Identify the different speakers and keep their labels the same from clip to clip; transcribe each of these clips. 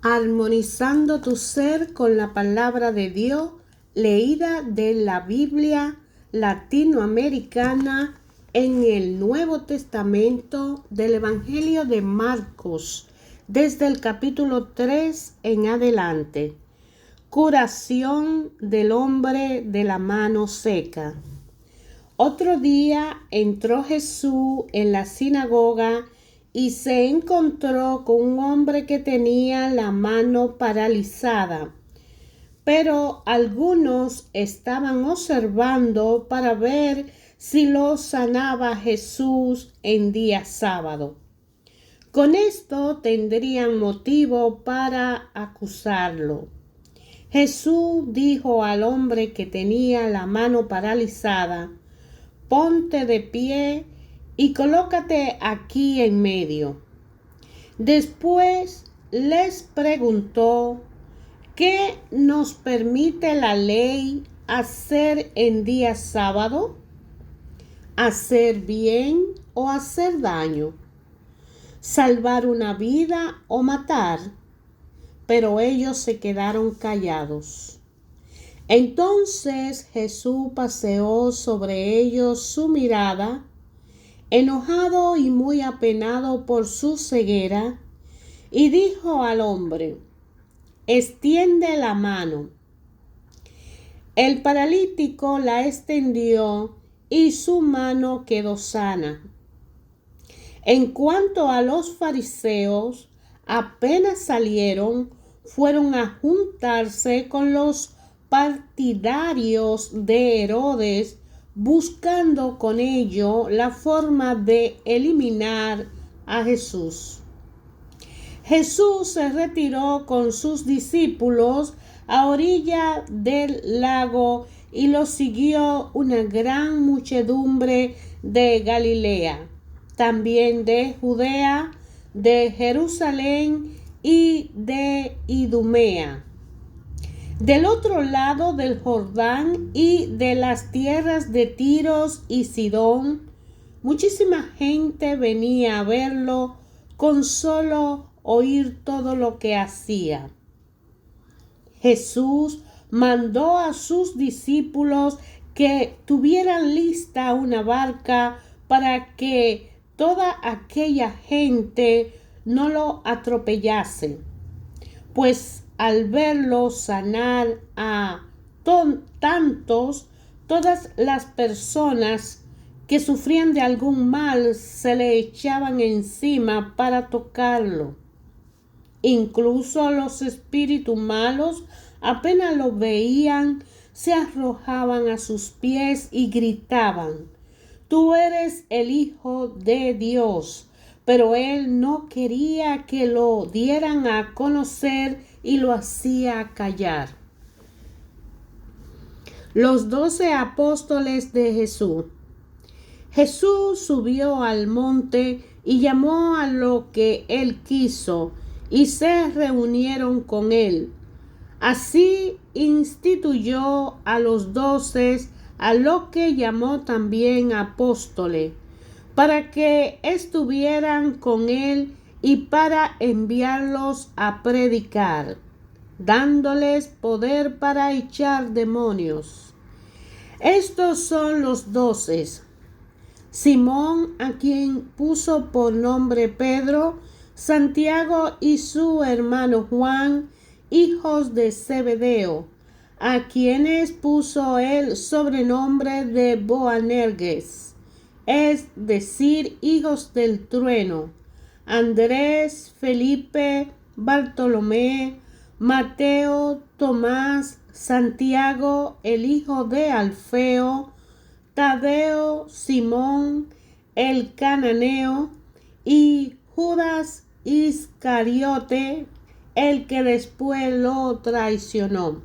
Speaker 1: Armonizando tu ser con la palabra de Dios, leída de la Biblia latinoamericana en el Nuevo Testamento del Evangelio de Marcos, desde el capítulo 3 en adelante. Curación del hombre de la mano seca. Otro día entró Jesús en la sinagoga y se encontró con un hombre que tenía la mano paralizada. Pero algunos estaban observando para ver si lo sanaba Jesús en día sábado. Con esto tendrían motivo para acusarlo. Jesús dijo al hombre que tenía la mano paralizada: ponte de pie y colócate aquí en medio. Después les preguntó: ¿qué nos permite la ley hacer en día sábado? ¿Hacer bien o hacer daño? ¿Salvar una vida o matar? Pero ellos se quedaron callados. Entonces Jesús paseó sobre ellos su mirada, enojado y muy apenado por su ceguera, y dijo al hombre: extiende la mano. El paralítico la extendió y su mano quedó sana. En cuanto a los fariseos, apenas salieron, fueron a juntarse con los partidarios de Herodes, buscando con ello la forma de eliminar a Jesús. Jesús se retiró con sus discípulos a orilla del lago y lo siguió una gran muchedumbre de Galilea, también de Judea, de Jerusalén y de Idumea, del otro lado del Jordán y de las tierras de Tiro y Sidón. Muchísima gente venía a verlo con solo oír todo lo que hacía. Jesús mandó a sus discípulos que tuvieran lista una barca para que toda aquella gente no lo atropellase, pues al verlo sanar a tantos, todas las personas que sufrían de algún mal se le echaban encima para tocarlo. Incluso los espíritus malos, apenas lo veían, se arrojaban a sus pies y gritaban: tú eres el Hijo de Dios. Pero él no quería que lo dieran a conocer y lo hacía callar. Los 12 apóstoles de Jesús. Jesús subió al monte y llamó a lo que él quiso, y se reunieron con él. Así instituyó a los 12, a lo que llamó también apóstoles, para que estuvieran con él y para enviarlos a predicar, dándoles poder para echar demonios. Estos son los 12: Simón, a quien puso por nombre Pedro; Santiago y su hermano Juan, hijos de Zebedeo, a quienes puso el sobrenombre de Boanerges, es decir, hijos del trueno; Andrés, Felipe, Bartolomé, Mateo, Tomás, Santiago, el hijo de Alfeo, Tadeo, Simón, el cananeo, y Judas Iscariote, el que después lo traicionó.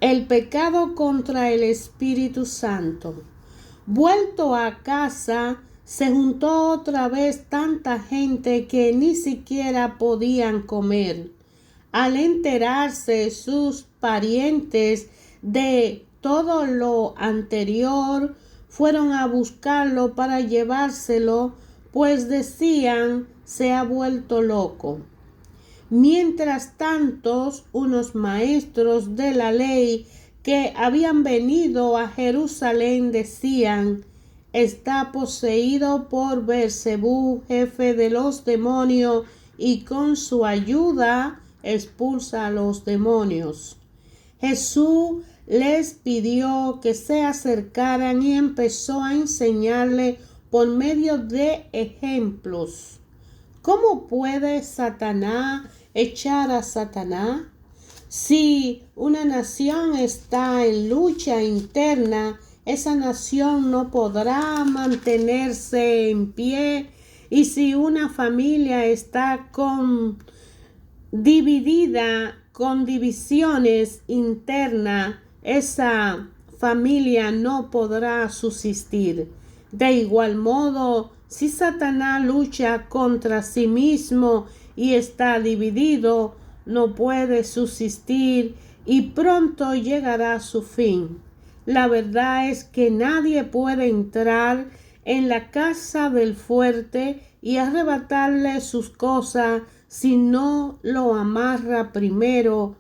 Speaker 1: El pecado contra el Espíritu Santo. Vuelto a casa, se juntó otra vez tanta gente que ni siquiera podían comer. Al enterarse sus parientes de todo lo anterior, fueron a buscarlo para llevárselo, pues decían: se ha vuelto loco. Mientras tanto, unos maestros de la ley que habían venido a Jerusalén decían: está poseído por Beelzebú, jefe de los demonios, y con su ayuda expulsa a los demonios. Jesús les pidió que se acercaran y empezó a enseñarle por medio de ejemplos. ¿Cómo puede Satanás echar a Satanás? Si una nación está en lucha interna, esa nación no podrá mantenerse en pie. Y si una familia está dividida, con divisiones internas, esa familia no podrá subsistir. De igual modo, si Satanás lucha contra sí mismo y está dividido, no puede subsistir y pronto llegará a su fin. La verdad es que nadie puede entrar en la casa del fuerte y arrebatarle sus cosas si no lo amarra primero.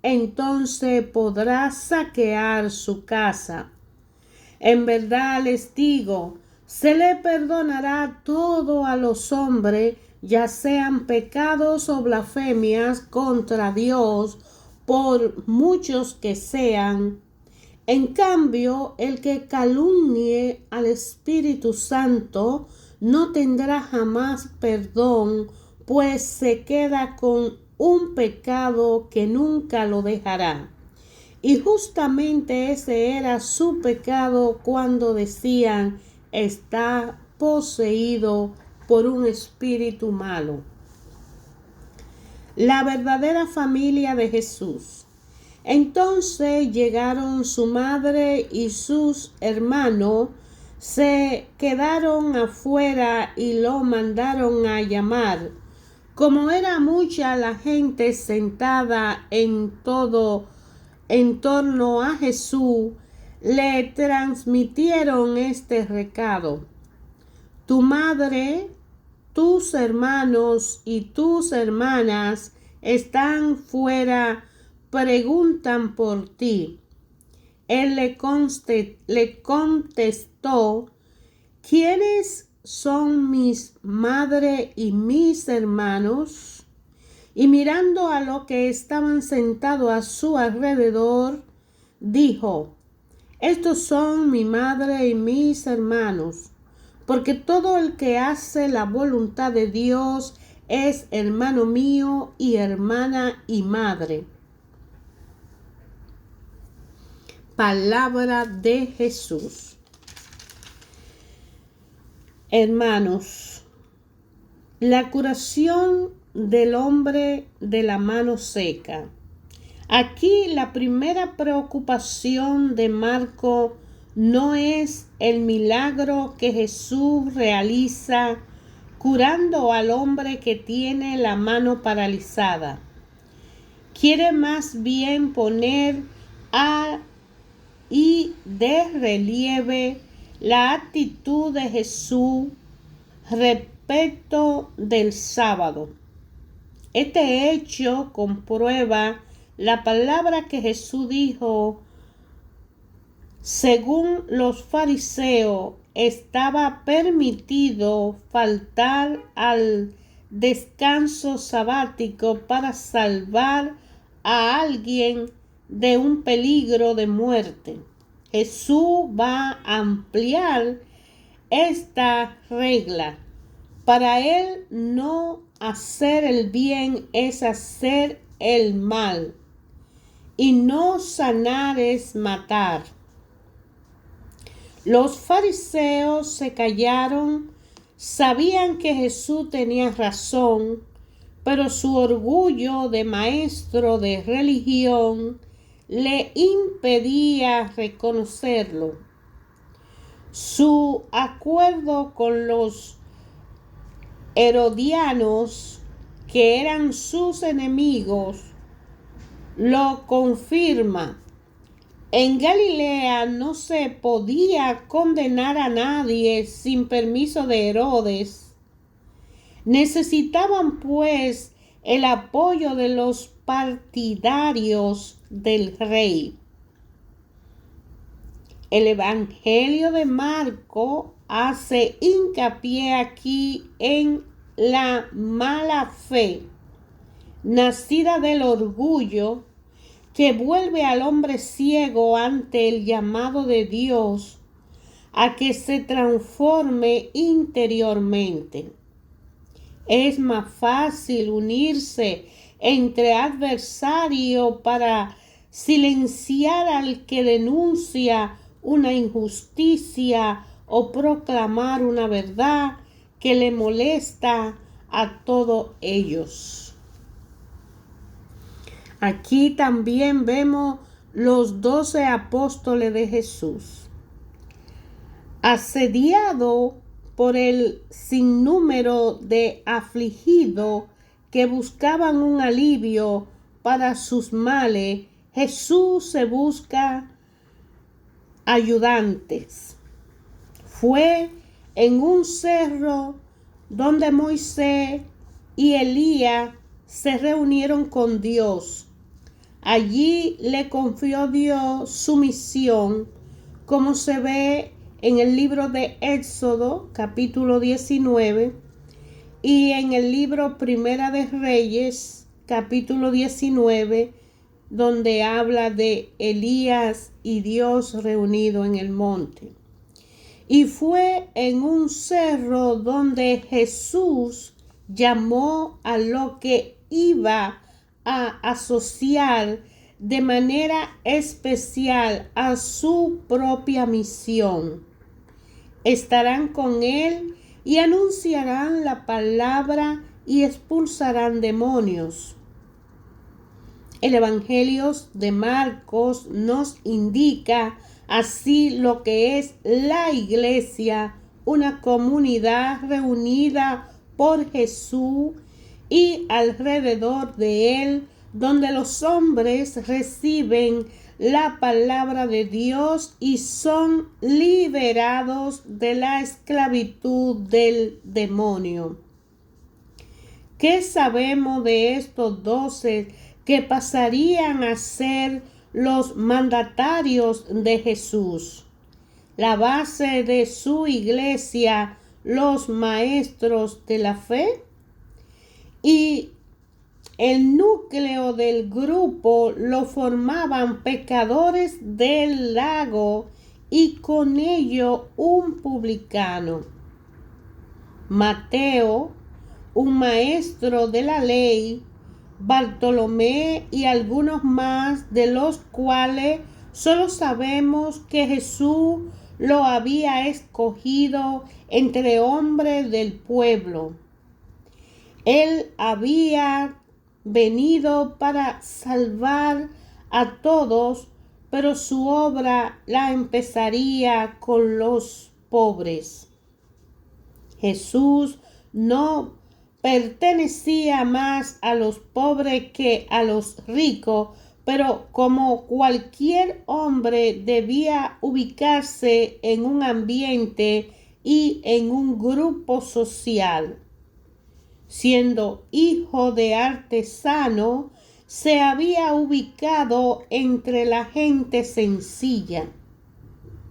Speaker 1: Entonces podrá saquear su casa. En verdad les digo, se le perdonará todo a los hombres, ya sean pecados o blasfemias contra Dios, por muchos que sean. En cambio, el que calumnie al Espíritu Santo no tendrá jamás perdón, pues se queda con un pecado que nunca lo dejará. Y justamente ese era su pecado cuando decían: está poseído por un espíritu malo. La verdadera familia de Jesús. Entonces llegaron su madre y sus hermanos, se quedaron afuera y lo mandaron a llamar. Como era mucha la gente sentada en torno a Jesús, le transmitieron este recado: tu madre, tus hermanos y tus hermanas están fuera, preguntan por ti. Él le contestó: ¿quiénes son mis madre y mis hermanos? Y mirando a los que estaban sentados a su alrededor, dijo: estos son mi madre y mis hermanos, porque todo el que hace la voluntad de Dios es hermano mío y hermana y madre. Palabra de Jesús. Hermanos, la curación del hombre de la mano seca. Aquí la primera preocupación de Marco no es el milagro que Jesús realiza curando al hombre que tiene la mano paralizada. Quiere más bien poner de relieve la actitud de Jesús respecto del sábado. Este hecho comprueba la palabra que Jesús dijo: según los fariseos, estaba permitido faltar al descanso sabático para salvar a alguien de un peligro de muerte. Jesús va a ampliar esta regla. Para él, no hacer el bien es hacer el mal, y no sanar es matar. Los fariseos se callaron, sabían que Jesús tenía razón, pero su orgullo de maestro de religión le impedía reconocerlo. Su acuerdo con los herodianos, que eran sus enemigos, lo confirma. En Galilea no se podía condenar a nadie sin permiso de Herodes. Necesitaban pues el apoyo de los partidarios del rey. El Evangelio de Marco hace hincapié aquí en la mala fe, nacida del orgullo, que vuelve al hombre ciego ante el llamado de Dios a que se transforme interiormente. Es más fácil unirse entre adversarios para silenciar al que denuncia una injusticia o proclamar una verdad que le molesta a todos ellos. Aquí también vemos los 12 apóstoles de Jesús, asediado por el sinnúmero de afligidos que buscaban un alivio para sus males. Jesús se busca ayudantes. Fue en un cerro donde Moisés y Elías se reunieron con Dios. Allí le confió Dios su misión, como se ve en el libro de Éxodo, capítulo 19, y en el libro Primera de Reyes, capítulo 19, donde habla de Elías y Dios reunido en el monte. Y fue en un cerro donde Jesús llamó a lo que iba a asociar de manera especial a su propia misión. Estarán con él y anunciarán la palabra y expulsarán demonios. El Evangelio de Marcos nos indica así lo que es la iglesia, una comunidad reunida por Jesús y alrededor de él, donde los hombres reciben la palabra de Dios y son liberados de la esclavitud del demonio. ¿Qué sabemos de estos 12 que pasarían a ser los mandatarios de Jesús? La base de su iglesia, los maestros de la fe, y el núcleo del grupo lo formaban pecadores del lago y con ello un publicano. Mateo, un maestro de la ley, Bartolomé y algunos más, de los cuales solo sabemos que Jesús lo había escogido entre hombres del pueblo. Él había venido para salvar a todos, pero su obra la empezaría con los pobres. Jesús no pertenecía más a los pobres que a los ricos, pero como cualquier hombre debía ubicarse en un ambiente y en un grupo social. Siendo hijo de artesano, se había ubicado entre la gente sencilla.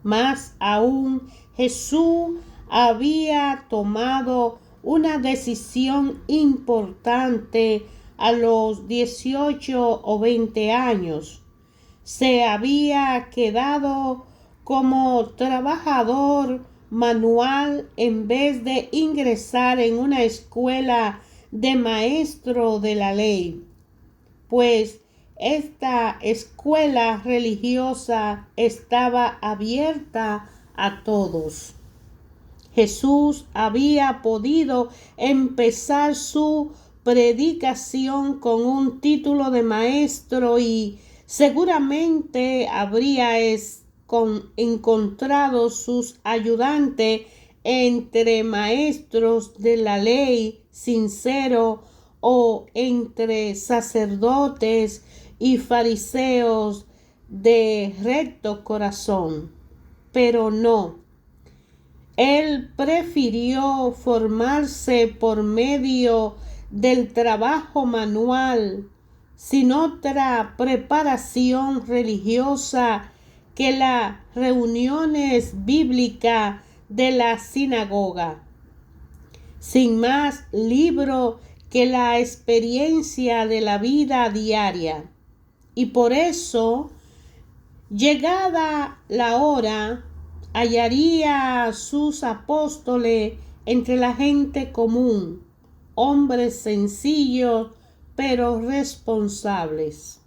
Speaker 1: Más aún, Jesús había tomado una decisión importante a los 18 o 20 años. Se había quedado como trabajador manual en vez de ingresar en una escuela de maestro de la ley, pues esta escuela religiosa estaba abierta a todos. Jesús había podido empezar su predicación con un título de maestro y seguramente habría encontrado sus ayudantes entre maestros de la ley sinceros o entre sacerdotes y fariseos de recto corazón. Pero no. Él prefirió formarse por medio del trabajo manual, sin otra preparación religiosa que las reuniones bíblicas de la sinagoga, sin más libro que la experiencia de la vida diaria. Y por eso, llegada la hora, hallaría a sus apóstoles entre la gente común, hombres sencillos pero responsables.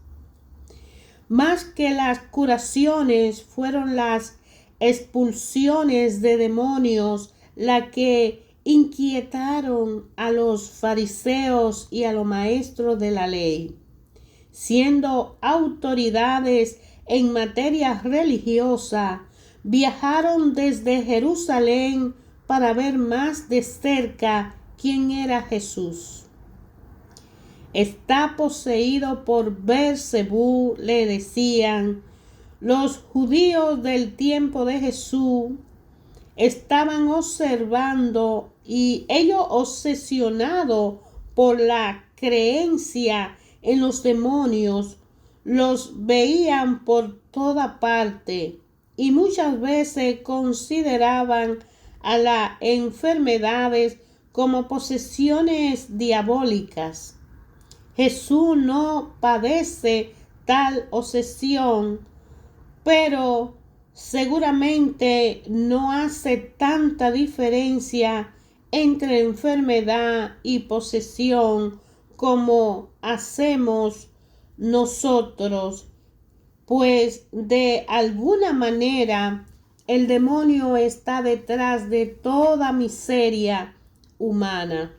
Speaker 1: Más que las curaciones, fueron las expulsiones de demonios las que inquietaron a los fariseos y a los maestros de la ley. Siendo autoridades en materia religiosa, viajaron desde Jerusalén para ver más de cerca quién era Jesús. Está poseído por Beelzebú, le decían. Los judíos del tiempo de Jesús estaban observando y ellos obsesionados por la creencia en los demonios, los veían por toda parte y muchas veces consideraban a las enfermedades como posesiones diabólicas. Jesús no padece tal obsesión, pero seguramente no hace tanta diferencia entre enfermedad y posesión como hacemos nosotros, pues de alguna manera el demonio está detrás de toda miseria humana.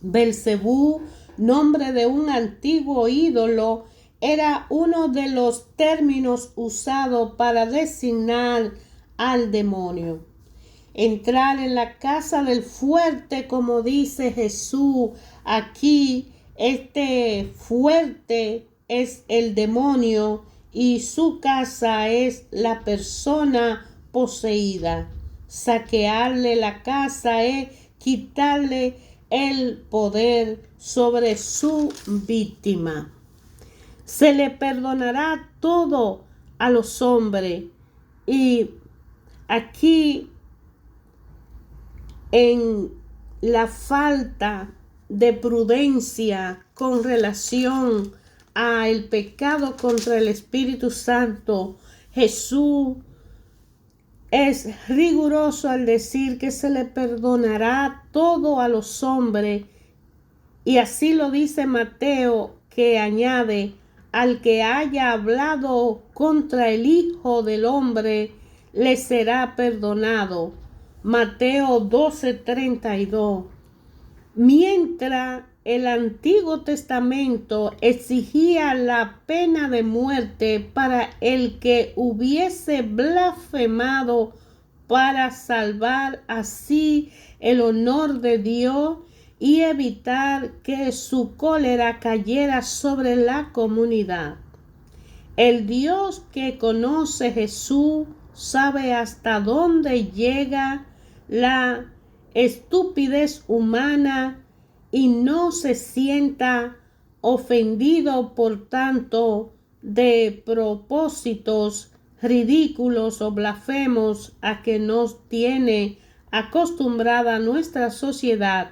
Speaker 1: Beelzebú, nombre de un antiguo ídolo, era uno de los términos usados para designar al demonio. Entrar en la casa del fuerte, como dice Jesús aquí, este fuerte es el demonio y su casa es la persona poseída. Saquearle la casa es quitarle el poder sobre su víctima. Se le perdonará todo a los hombres. Y aquí, en la falta de prudencia con relación al pecado contra el Espíritu Santo, Jesús es riguroso al decir que se le perdonará todo a los hombres. Y así lo dice Mateo, que añade: al que haya hablado contra el Hijo del Hombre, le será perdonado. Mateo 12:32. Mientras el Antiguo Testamento exigía la pena de muerte para el que hubiese blasfemado para salvar así el honor de Dios y evitar que su cólera cayera sobre la comunidad. El Dios que conoce Jesús sabe hasta dónde llega la estupidez humana y no se sienta ofendido por tanto de propósitos ridículos o blasfemos a que nos tiene acostumbrada nuestra sociedad.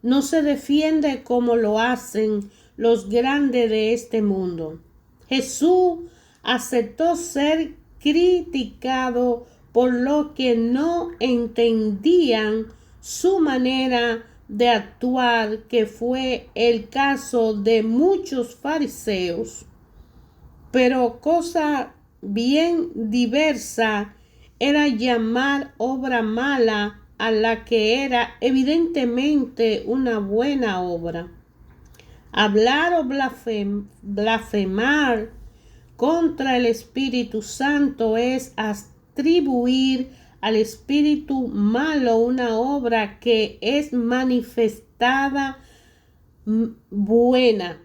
Speaker 1: No se defiende como lo hacen los grandes de este mundo. Jesús aceptó ser criticado por lo que no entendían su manera de actuar, que fue el caso de muchos fariseos. Pero cosa bien diversa era llamar obra mala a la que era evidentemente una buena obra. Hablar o blasfemar contra el Espíritu Santo es atribuir al espíritu malo una obra que es manifestada buena.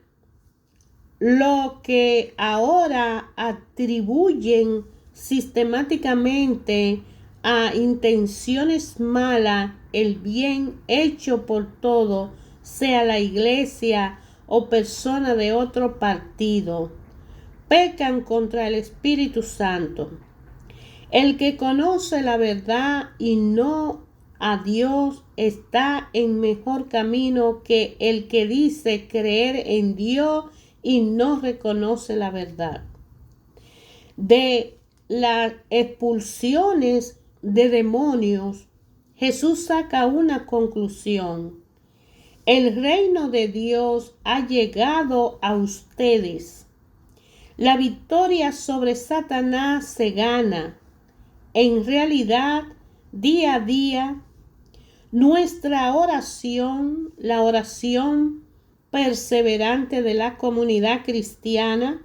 Speaker 1: Lo que ahora atribuyen sistemáticamente a intenciones malas, el bien hecho por todo, sea la iglesia o persona de otro partido. Pecan contra el Espíritu Santo. El que conoce la verdad y no a Dios está en mejor camino que el que dice creer en Dios y no reconoce la verdad. De las expulsiones de demonios, Jesús saca una conclusión. El reino de Dios ha llegado a ustedes. La victoria sobre Satanás se gana. En realidad, día a día, nuestra oración, la oración perseverante de la comunidad cristiana,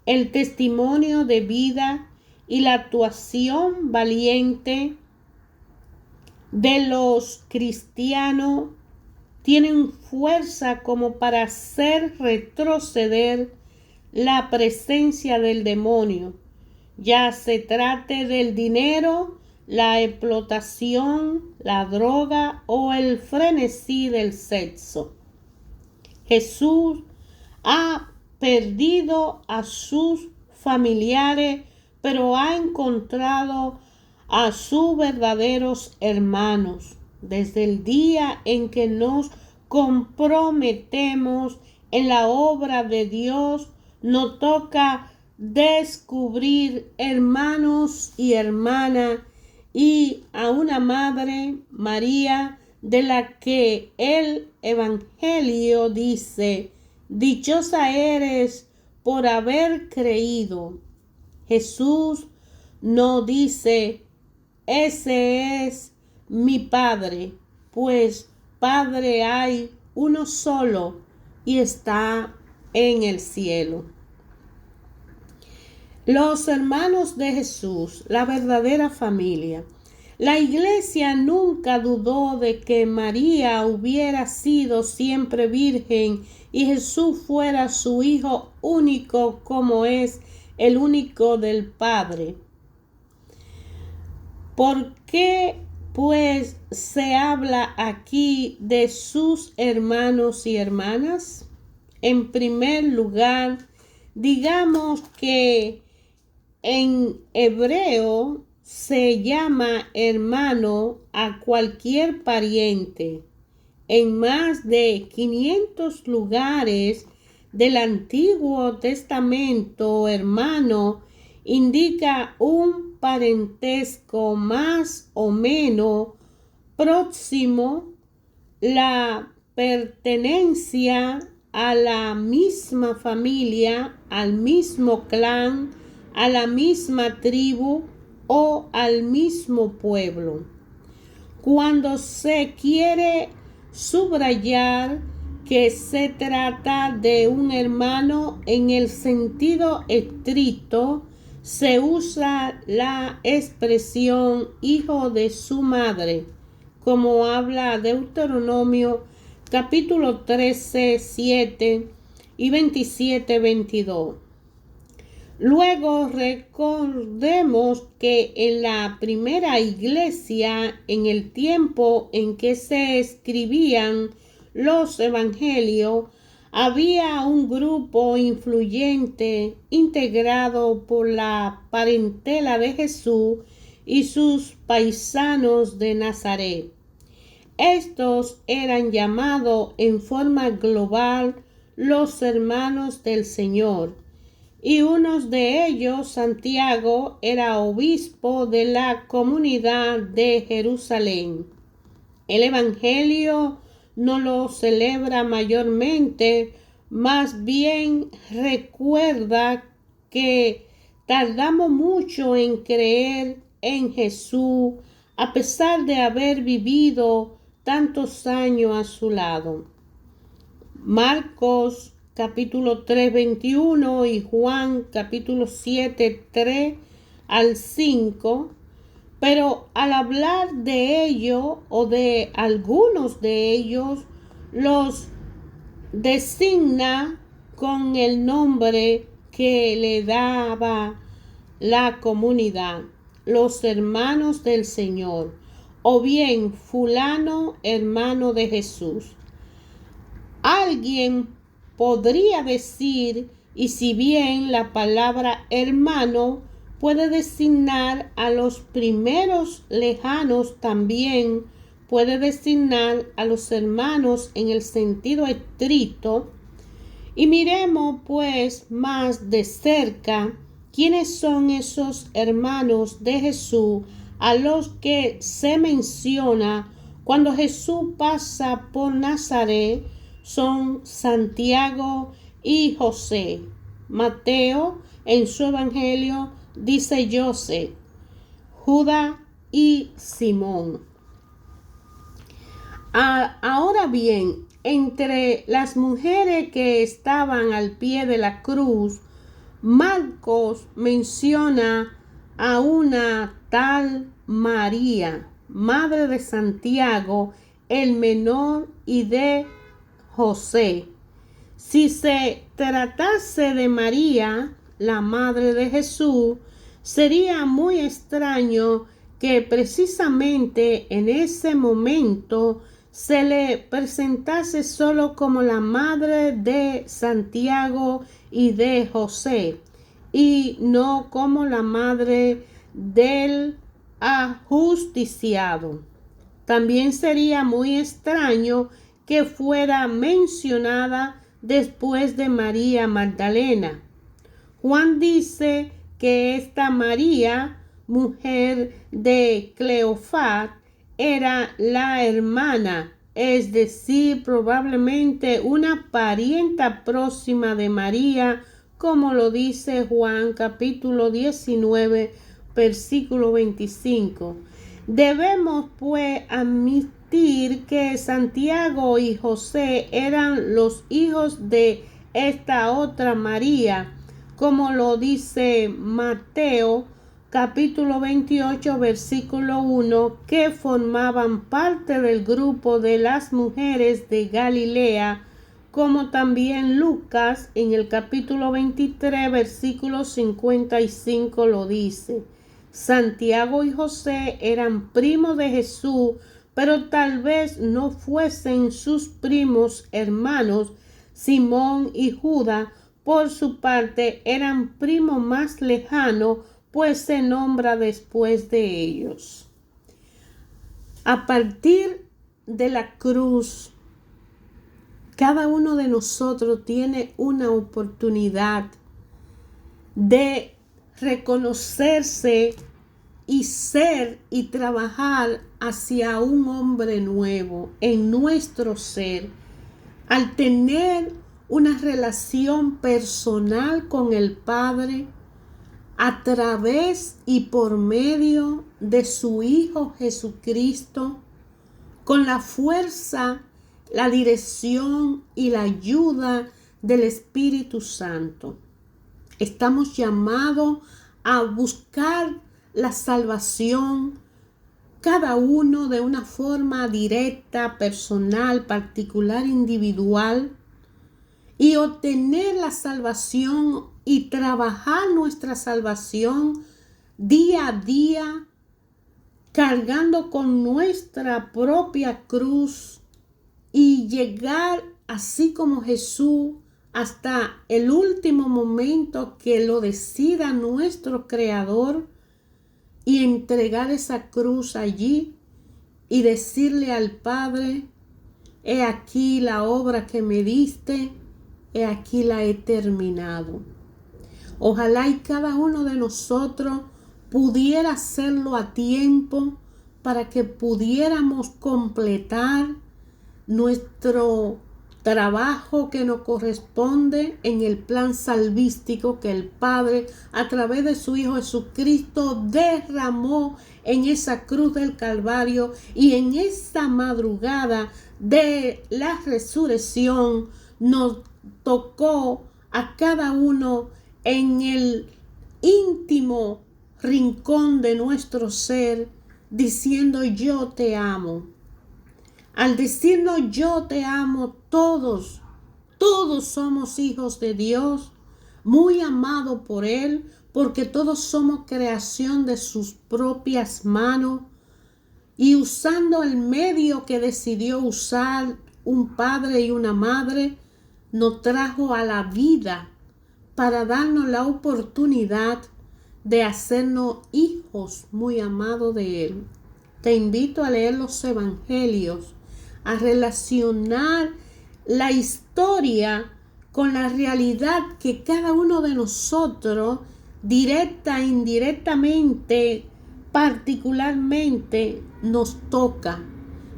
Speaker 1: el testimonio de vida y la actuación valiente de los cristianos tienen fuerza como para hacer retroceder la presencia del demonio, ya se trate del dinero, la explotación, la droga o el frenesí del sexo. Jesús ha perdido a sus familiares, pero ha encontrado a sus verdaderos hermanos. Desde el día en que nos comprometemos en la obra de Dios, nos toca descubrir hermanos y hermanas y a una madre, María, de la que el Evangelio dice: dichosa eres por haber creído. Jesús no dice: ese es mi Padre, pues Padre hay uno solo y está en el cielo. Los hermanos de Jesús, la verdadera familia. La iglesia nunca dudó de que María hubiera sido siempre virgen y Jesús fuera su hijo único, como es el único del Padre. ¿Por qué pues se habla aquí de sus hermanos y hermanas? En primer lugar, digamos que en hebreo se llama hermano a cualquier pariente. En más de 500 lugares del Antiguo Testamento, hermano indica un parentesco más o menos próximo, la pertenencia a la misma familia, al mismo clan, a la misma tribu o al mismo pueblo. Cuando se quiere subrayar que se trata de un hermano en el sentido estricto, se usa la expresión hijo de su madre, como habla Deuteronomio capítulo 13, 7 y 27, 22. Luego recordemos que en la primera iglesia, en el tiempo en que se escribían los evangelios, había un grupo influyente integrado por la parentela de Jesús y sus paisanos de Nazaret. Estos eran llamados en forma global los hermanos del Señor, y uno de ellos, Santiago, era obispo de la comunidad de Jerusalén. El Evangelio no lo celebra mayormente, más bien recuerda que tardamos mucho en creer en Jesús a pesar de haber vivido tantos años a su lado. Marcos capítulo 3, 21 y Juan capítulo 7, 3 al 5. Pero al hablar de ello o de algunos de ellos, los designa con el nombre que le daba la comunidad, los hermanos del Señor, o bien fulano, hermano de Jesús. alguien podría decir, y si bien la palabra hermano puede designar a los primeros lejanos, también puede designar a los hermanos en el sentido estricto. Y miremos pues más de cerca quiénes son esos hermanos de Jesús a los que se menciona cuando Jesús pasa por Nazaret. Son Santiago y José. Mateo en su evangelio dice José, Judas y Simón. Ahora bien, entre las mujeres que estaban al pie de la cruz, Marcos menciona a una tal María, madre de Santiago, el menor, y de José. Si se tratase de María, la madre de Jesús, sería muy extraño que precisamente en ese momento se le presentase solo como la madre de Santiago y de José, y no como la madre del ajusticiado. También sería muy extraño que fuera mencionada después de María Magdalena. Juan dice que esta María, mujer de Cleofás, era la hermana, es decir, probablemente una parienta próxima de María, como lo dice Juan capítulo 19, versículo 25. Debemos pues admitir que Santiago y José eran los hijos de esta otra María, como lo dice Mateo capítulo 28, versículo 1, que formaban parte del grupo de las mujeres de Galilea, como también Lucas en el capítulo 23, versículo 55 lo dice. Santiago y José eran primos de Jesús, pero tal vez no fuesen sus primos hermanos. Simón y Judas, por su parte, eran primos más lejanos, pues se nombra después de ellos. A partir de la cruz, cada uno de nosotros tiene una oportunidad de reconocerse y ser y trabajar hacia un hombre nuevo en nuestro ser. Al tener una relación personal con el Padre a través y por medio de su Hijo Jesucristo, con la fuerza, la dirección y la ayuda del Espíritu Santo. Estamos llamados a buscar la salvación, cada uno de una forma directa, personal, particular, individual, y obtener la salvación y trabajar nuestra salvación día a día, cargando con nuestra propia cruz y llegar así como Jesús hasta el último momento que lo decida nuestro Creador, y entregar esa cruz allí y decirle al Padre: he aquí la obra que me diste, he aquí la he terminado. Ojalá y cada uno de nosotros pudiera hacerlo a tiempo para que pudiéramos completar nuestro trabajo que nos corresponde en el plan salvístico que el Padre, a través de su Hijo Jesucristo, derramó en esa cruz del Calvario, y en esa madrugada de la resurrección nos tocó a cada uno en el íntimo rincón de nuestro ser, diciendo: yo te amo. Al decirnos yo te amo, todos somos hijos de Dios, muy amados por Él, porque todos somos creación de sus propias manos, y usando el medio que decidió usar, un padre y una madre, nos trajo a la vida para darnos la oportunidad de hacernos hijos muy amados de Él. Te invito a leer los evangelios, a relacionar la historia con la realidad que cada uno de nosotros, directa e indirectamente, particularmente, nos toca.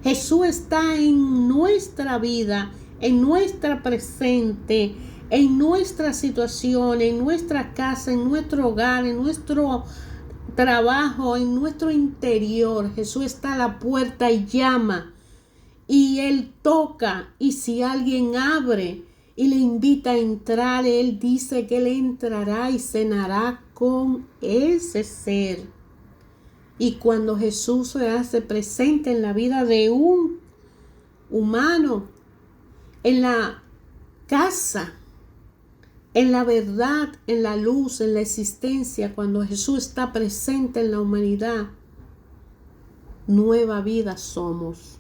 Speaker 1: Jesús está en nuestra vida, en nuestra presente, en nuestra situación, en nuestra casa, en nuestro hogar, en nuestro trabajo, en nuestro interior. Jesús está a la puerta y llama. Y Él toca, y si alguien abre y le invita a entrar, Él dice que Él entrará y cenará con ese ser. Y cuando Jesús se hace presente en la vida de un humano, en la casa, en la verdad, en la luz, en la existencia, cuando Jesús está presente en la humanidad, nueva vida somos.